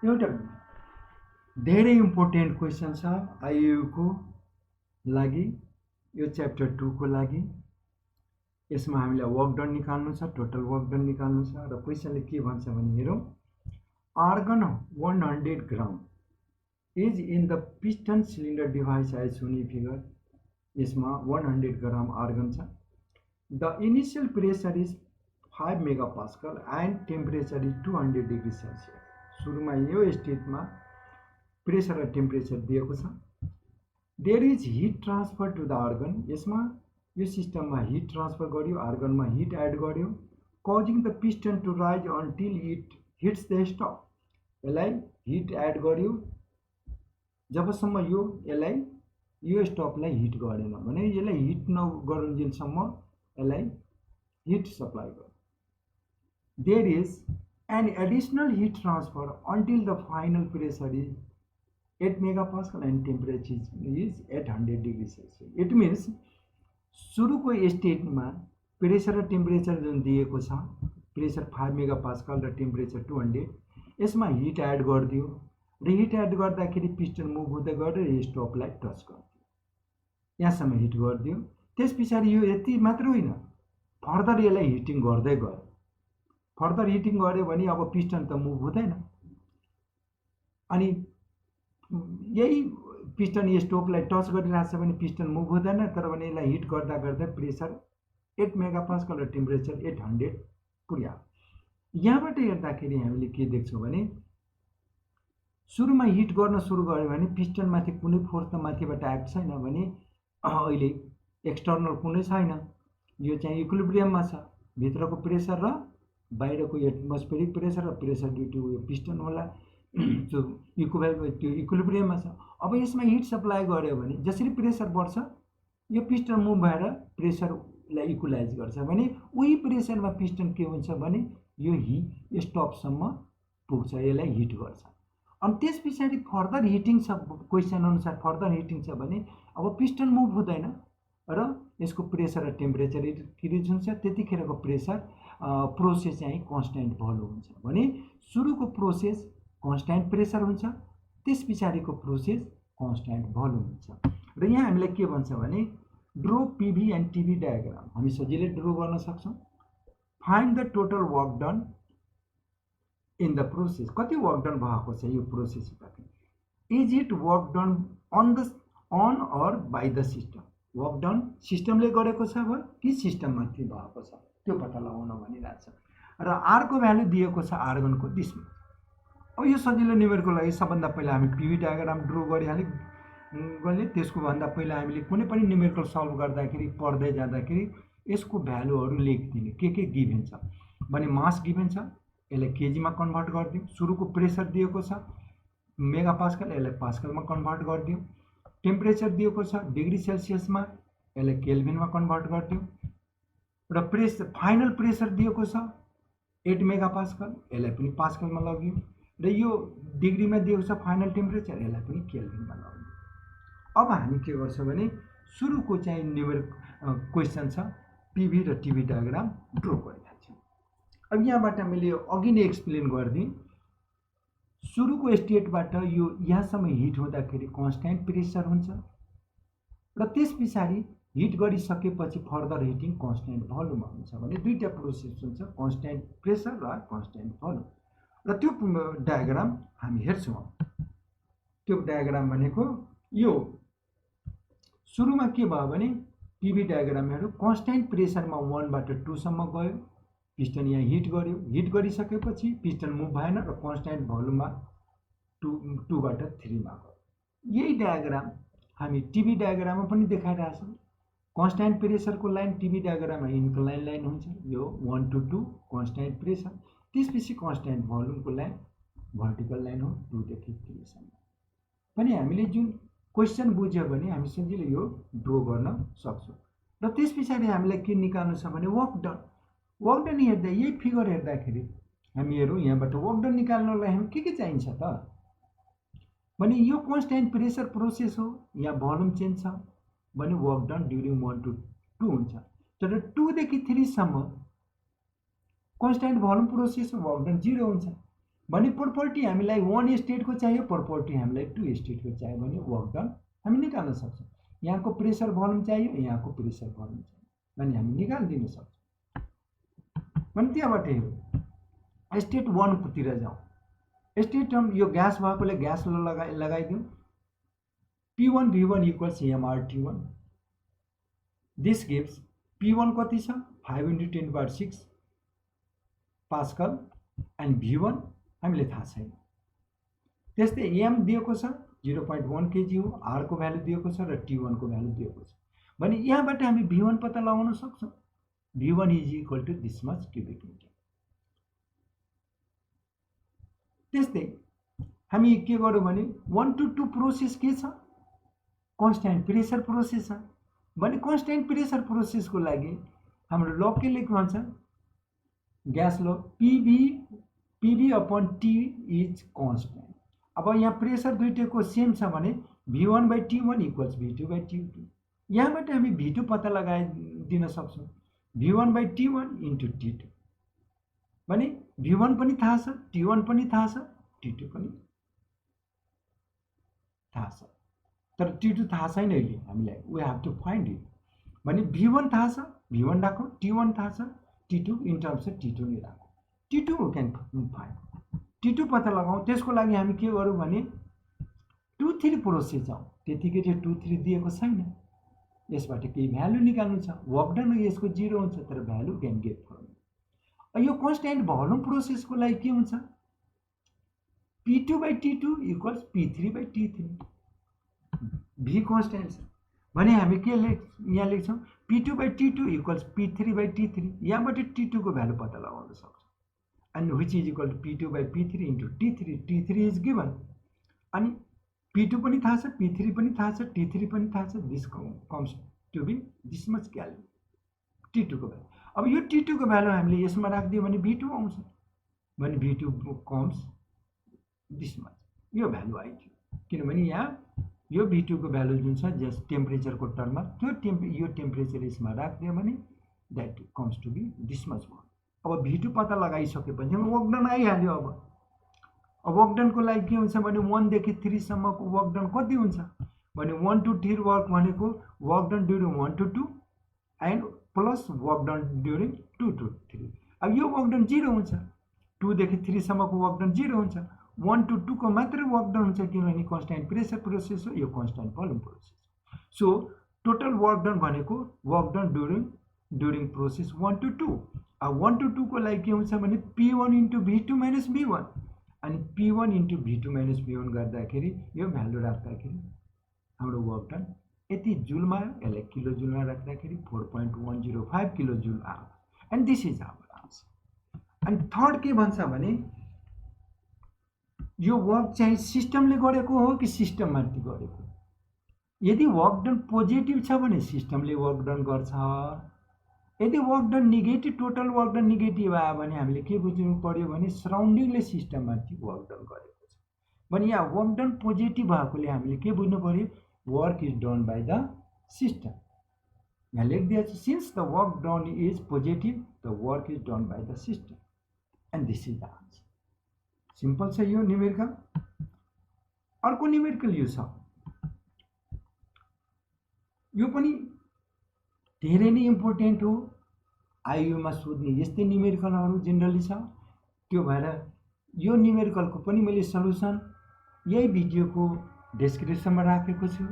एउटा धेरै important question छ आइयुको लागि, यो च्याप्टर 2 को लागि। यसमा हामीलाई वर्क डन निकाल्नु छ, टोटल वर्क डन निकाल्नु छ र क्वेसनले के भन्छ भने हेरौँ, argon 100 gram is in the piston cylinder device as shown in figure. यसमा 100 ग्राम आर्गन छ। The initial pressure is 5 megapascal and temperature is 200 degree Celsius. सुरुमा यो स्टेटमा प्रेसर र टेम्परेचर दिएको छ। There is heat transfer to the argon. यसमा यो सिस्टममा हिट ट्रान्सफर गर्यो, आर्गनमा हिट एड गर्यो, causing the piston to rise until it hits the stop. यसलाई हिट एड गर्यो जबसम्म यसलाई यो स्टपलाई हिट गरेन भने, यसलाई हिट नगरुन्जेलसम्म यसलाई हिट सप्लाई गर्यो। There is an additional heat transfer until the final pressure is 8 megapascal and temperature is 800 degree Celsius. It means सुरुको स्टेटमा प्रेसर र टेम्परेचर जुन दिएको छ, प्रेसर 5 मेगापास्कल र टेम्परेचर 200, यसमा हिट एड गरिदियो र हिट एड गर्दाखेरि पिस्टन मुभ हुँदै गएर स्टपलाई टच गरिदियो, यहाँसम्म हिट गरिदियो। त्यस पछाडि यो यति मात्र होइन, फर्दर यसलाई हिटिङ गर्दै गयो। फर्दर हिटिङ गर्यो भने अब पिस्टन त मुभ हुँदैन, अनि यही पिस्टन स्टोपलाई टच गरिरहेछ भने पिस्टन मुभ हुँदैन। तर भने यसलाई हिट गर्दा गर्दा प्रेसर 8 मेगापास्कल र टेम्परेचर 800 पुग्यो। यहाँबाट हेर्दाखेरि हामीले के देख्छौँ भने, सुरुमा हिट गर्न सुरु गर्यो भने पिस्टनमाथि कुनै फोर्स त माथिबाट आएको छैन भने, अहिले एक्सटर्नल कुनै छैन, यो चाहिँ इक्विलिब्रियममा छ। भित्रको प्रेसर र बाहिरको एटमोस्फेरिक प्रेसर र प्रेसर ड्यु टु यो पिस्टन होला जो त्यो इक्विलिब्रियममा छ। अब यसमा हिट सप्लाई गर्यो भने जसरी प्रेसर बढ्छ, यो पिस्टन मुभ भएर प्रेसरलाई इक्वलाइज गर्छ भने उही प्रेसरमा पिस्टन के हुन्छ भने यो स्टपसम्म पुग्छ, यसलाई हिट गर्छ। अनि त्यस पछाडि फर्दर हिटिङ छ, क्वेसन अनुसार फर्दर हिटिङ छ भने अब पिस्टन मुभ हुँदैन र यसको प्रेसर र टेम्परेचर इन्क्रिज हुन्छ। त्यतिखेरको प्रेसर प्रोसेस चाहिँ कन्स्ट्यान्ट भल्युम हुन्छ भने सुरुको प्रोसेस कन्स्ट्यान्ट प्रेसर हुन्छ, त्यस पछाडिको प्रोसेस कन्स्ट्यान्ट भल्युम हुन्छ। र यहाँ हामीलाई के भन्छ भने, draw PV and TV diagram हामी सजिलै ड्रो गर्न सक्छौँ। Find the total work done in the process. कति वर्क डन भएको छ यो process? Is it work done on or by the system? Work done सिस्टमले गरेको छ कि सिस्टममाथि भएको छ, त्यो पत्ता लगाउन भनिरहेछ। र आरको भ्यालु दिएको छ आर्गनको डिस्मिल। अब यो सजिलो न्युमेरिकलको लागि सबभन्दा पहिला हामी पिभी डायग्राम ड्रो गरिहाल्यो। त्यसको भन्दा पहिला हामीले कुनै पनि न्युमेरिकल सल्भ गर्दाखेरि पढ्दै जाँदाखेरि यसको भ्यालुहरू लेखिदिने, के गिभेन छ भने मास गिभेन छ, यसलाई केजीमा कन्भर्ट गरिदिउँ। सुरुको प्रेसर दिएको छ मेगापास्कल, यसलाई पास्कलमा कन्भर्ट गरिदिउँ। टेम्परेचर दिएको छ डिग्री सेल्सियसमा, यसलाई केल्भिनमा कन्भर्ट गरिदिउँ। र फाइनल प्रेसर दिएको छ 8 मेगापास्कल, यसलाई पनि पास्कलमा लगियो। र यो डिग्रीमा दिएको छ फाइनल टेम्परेचर, यसलाई पनि केल्भिनमा लगाउनु। अब हामी के गर्छौँ भने सुरुको चाहिँ न्युमेरिकल क्वेसन छ, पिभी र टिभी डायग्राम ड्रो गरिहाल्छौँ। अब यहाँबाट मैले अघि नै एक्सप्लेन गरिदिएँ, सुरुको स्टेटबाट यो यहाँसम्म हिट हुँदाखेरि कन्स्ट्यान्ट प्रेसर हुन्छ र त्यस पछाडि हिट गरिसकेपछि फर्दर हिटिङ कन्स्ट्यान्ट भल्युममा हुन्छ भने दुईवटा प्रोसेस हुन्छ, कन्स्ट्यान्ट प्रेसर र कन्स्ट्यान्ट भल्युम। र त्यो डायग्राम हामी हेर्छौँ। त्यो डायग्राम भनेको यो सुरुमा के भयो भने पिभी डायग्राम हेरौँ, कन्स्ट्यान्ट प्रेसरमा 1 बाट 2 सम्म गयो, पिस्टन यहाँ हिट गर्यो, हिट गरिसकेपछि पिस्टन मुभ भएन र कन्स्ट्यान्ट भल्युममा 2 बाट 3 मा गयो। यही डायग्राम हामी टिभी डायग्राममा पनि देखाइरहेछौँ। कन्स्ट्यान्ट प्रेसरको लाइन टिभी डायग्राममा इन्क्लाइन लाइन हुन्छ, यो 1 to 2 कन्स्ट्यान्ट प्रेसर, त्यसपछि कन्स्ट्यान्ट भल्युमको लाइन भर्टिकल लाइन हो 2 देखि 3 सम्म। पनि हामीले जुन क्वेसन बुझ्यो भने हामी सजिलै यो ड्रो गर्न सक्छौँ। र त्यस पछाडि हामीलाई के निकाल्नु छ भने वर्क डन। वर्क डन हेर्दा यही फिगर हेर्दाखेरि हामी हेरौँ, यहाँबाट वर्क डन निकाल्नलाई हामी के चाहिन्छ त भने यो कन्स्ट्यान्ट प्रेसर प्रोसेस हो, यहाँ भल्युम चेन्ज छ भने वर्क डन ड्युरिङ 1 to 2 हुन्छ। तर 2 देखि 3 सम्म कन्स्ट्यान्ट भल्युम प्रोसेस हो, वर्क डन 0 हुन्छ। भने प्रपर्टी हामीलाई 1 स्टेटको चाहियो, प्रपर्टी हामीलाई 2 स्टेटको चाहियो भने वर्क डन हामी निकाल्न सक्छौँ। यहाँको प्रेसर भोल्युम चाहियो, यहाँको प्रेसर भोल्युम चाहियो भने हामी निकालिदिन सक्छौँ। भने त्यहाँबाट हेरौँ स्टेट 1 तिर जाउँ। स्टेट यो ग्यास भएकोले gas लगाइदिउँ। P1 V1 equals mRT1. This gives P1 कति छ 5 × 10⁻6 पास्कल एन्ड V1 हामीले थाहा छैन। त्यस्तै m दिएको छ 0.1 kg हो, r को भ्यालु दिएको छ र T1 को भ्यालु दिएको छ भने यहाँबाट हामी V1 पत्ता लगाउन सक्छौँ। V1 is equal to this much cubic meter। त्यस्तै हामी के गर्यौँ भने 1 to 2 प्रोसेस के छ कन्स्ट्यान्ट प्रेसर प्रोसेस छ भने कन्स्ट्यान्ट प्रेसर प्रोसेसको लागि हाम्रो ल के लेख्नु भन्छ ग्यास ल PV upon T is constant. अब यहाँ प्रेसर दुईटैको सेम छ भने V1/T1 इक्वल्स V2/T2। यहाँबाट हामी V2 पत्ता लगाइदिन सक्छौँ। V1/T1 इन्टु T2 भने V1 पनि थाहा छ, T1 पनि थाहा छ, T2 पनि थाहा छ, तर T2 थाहा छैन अहिले हामीलाई। We have to find it भने V1 थाहा छ, V1 राखौँ, T1 थाहा छ, T2 in terms of T2 नै राखौँ। T2 we can find, T2 पत्ता लगाउँ। त्यसको लागि हामी के गरौँ भने 2-3 प्रोसेस जाउँ। त्यतिकै त्यो 2-3 दिएको छैन, यसबाट केही भ्यालु निकाल्नु छ। वर्क डन यसको 0 हुन्छ तर भ्यालु क्यान गेट फ्रम। यो कन्स्ट्यान्ट भोल्युम प्रोसेसको लागि के हुन्छ P2/T2 equals P3/T3। V constant छ भने हामी के यहाँ लेख्छौँ P2/T2 इक्वल्स P3/T3। यहाँबाट T2 को भ्यालु पत्ता लगाउन सक्छौँ and which is equal to P2/P3 into T3। T3 is given अनि P2 पनि थाहा छ, P3 पनि थाहा छ, T3 पनि थाहा छ। This comes to be this much value T2 को भ्यालु। अब यो T2 को भ्यालु हामीले यसमा राखिदियो भने V2 आउँछ भने V2 कम्स दिस मच। यो भ्यालु आइदियो किनभने यहाँ यो V2 को भ्यालु जुन छ जस टेम्परेचरको टर्ममा त्यो यो टेम्परेचर यसमा राखिदियो भने that comes to be this much भयो। अब V2 पत्ता लगाइसकेपछि वर्क डन आइहाल्यो। अब वर्क डनको लागि के हुन्छ भने 1 देखि 3 सम्मको वर्क डन कति हुन्छ भने 1 to 3 वर्क भनेको work done during 1 to 2 and plus work done during 2 to 3। अब यो वर्क डन 0 हुन्छ, 2 देखि 3 सम्मको वर्क डन 0 हुन्छ, 1 to 2 को मात्रै वर्क डन हुन्छ किनभने कन्स्ट्यान्ट प्रेसर प्रोसेस हो, यो constant volume process. So total work done भनेको work done during process 1 to 2। अब 1 to 2 को लागि के हुन्छ भने P1 into V2 minus V1 अनि P1 into V2 minus V1 गर्दाखेरि यो भ्यालु राख्दाखेरि हाम्रो वर्क डन यति जुलमा, यसलाई किलो जुलमा राख्दाखेरि 4.105 किलो जुल आयो and this is our answer. अनि थर्ड के भन्छ भने यो वर्क चाहिँ सिस्टमले गरेको हो कि सिस्टममाथि गरेको। यदि वर्क डन पोजिटिभ छ भने सिस्टमले वर्क डन गर्छ, यदि work done negative total work done negative आयो भने हामीले के बुझ्नु पर्यो भने सराउन्डिङले सिस्टममाथि वर्क डन गरेको छ भने यहाँ वर्क डन पोजिटिभ भएकोले हामीले के बुझ्नु पर्यो work is done by the system. यहाँ लेखिदिएको छ since the work done is positive the work is done by the system and this is the answer. Simple छ यो न्युमेरिकल। अर्को न्युमेरिकल यो छ, यो पनि धेरै नै इम्पोर्टेन्ट हो, आइयुमा सोध्ने यस्तै न्युमेरिकलहरू जेनरली छ। त्यो भएर यो न्युमेरिकलको पनि मैले सल्युसन यही भिडियोको डेस्क्रिप्सनमा राखेको छु।